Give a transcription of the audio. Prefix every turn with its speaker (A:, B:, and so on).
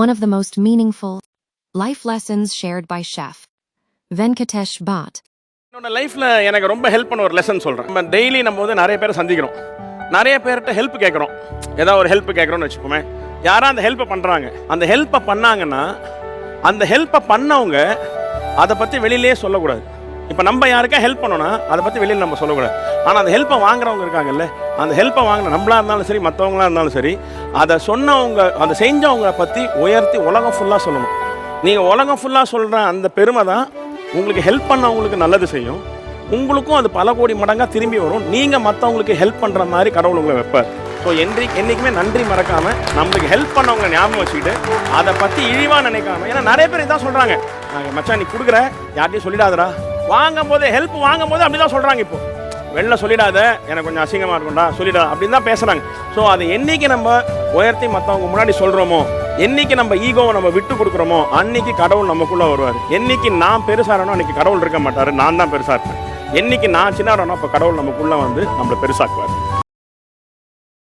A: One of the most meaningful life lessons shared by Chef Venkatesh Bhatt.
B: என்னோட லைஃப்பில் எனக்கு ரொம்ப ஹெல்ப் பண்ண ஒரு லெசன் சொல்கிறேன். நம்ம டெய்லி நம்ம வந்து நிறைய பேரை சந்திக்கிறோம், நிறைய பேர்கிட்ட ஹெல்ப் கேட்குறோம். ஏதாவது ஒரு ஹெல்ப் கேட்குறோன்னு வச்சுக்கோமே, யாராக அந்த ஹெல்ப்பை பண்ணுறாங்க. அந்த ஹெல்ப்பை பண்ணாங்கன்னா அந்த ஹெல்ப்பை பண்ணவங்க அதை பற்றி வெளியிலே சொல்லக்கூடாது. இப்போ நம்ம யாருக்கா ஹெல்ப் பண்ணோன்னா அதை பற்றி வெளியில் நம்ம சொல்லக்கூடாது. ஆனால் அந்த ஹெல்ப்பை வாங்குறவங்க இருக்காங்கல்ல, அந்த ஹெல்ப்பை வாங்கின நம்மளாக இருந்தாலும் சரி, மற்றவங்களாக இருந்தாலும் சரி, அதை சொன்னவங்க, அதை செஞ்சவங்க பற்றி உயர்த்தி உலகம் ஃபுல்லாக சொல்லணும். நீங்கள் உலகம் ஃபுல்லாக சொல்கிற அந்த பெருமை தான் உங்களுக்கு ஹெல்ப் பண்ணவங்களுக்கு நல்லது செய்யும். உங்களுக்கும் அது பல கோடி மடங்காக திரும்பி வரும். நீங்கள் மற்றவங்களுக்கு ஹெல்ப் பண்ணுற மாதிரி கடவுள் உங்களை வைப்பார். ஸோ என்றைக்குமே நன்றி மறக்காமல் நம்மளுக்கு ஹெல்ப் பண்ணவங்க ஞாபகம் வச்சுக்கிட்டு அதை பற்றி இழிவாக நினைக்காம, ஏன்னா நிறைய பேர் இதான் சொல்கிறாங்க, மச்சான் நீ கொடுக்குற யார்ட்டையும் சொல்லிடாதடா, வாங்கும் போது ஹெல்ப் வாங்கும் போது அப்படி தான் சொல்கிறாங்க. இப்போ வெளில சொல்லிடாத, எனக்கு கொஞ்சம் அசிங்கமாக இருக்கும்டா, சொல்லிடாத அப்படின்னு தான் பேசுகிறாங்க. ஸோ அதை என்றைக்கு நம்ம உயர்த்தி மற்றவங்க முன்னாடி சொல்கிறோமோ, என்னைக்கு நம்ம ஈகோவை நம்ம விட்டு கொடுக்குறோமோ, அன்னைக்கு கடவுள் நமக்குள்ளே வருவார். என்னைக்கு நான் பெருசாகிறனோ அன்றைக்கி கடவுள் இருக்க மாட்டார், நான் தான் பெருசாக இருப்பேன். என்னைக்கு நான் சின்னவனோ அப்போ கடவுள் நமக்குள்ளே வந்து நம்மளை பெருசாக்குவார்.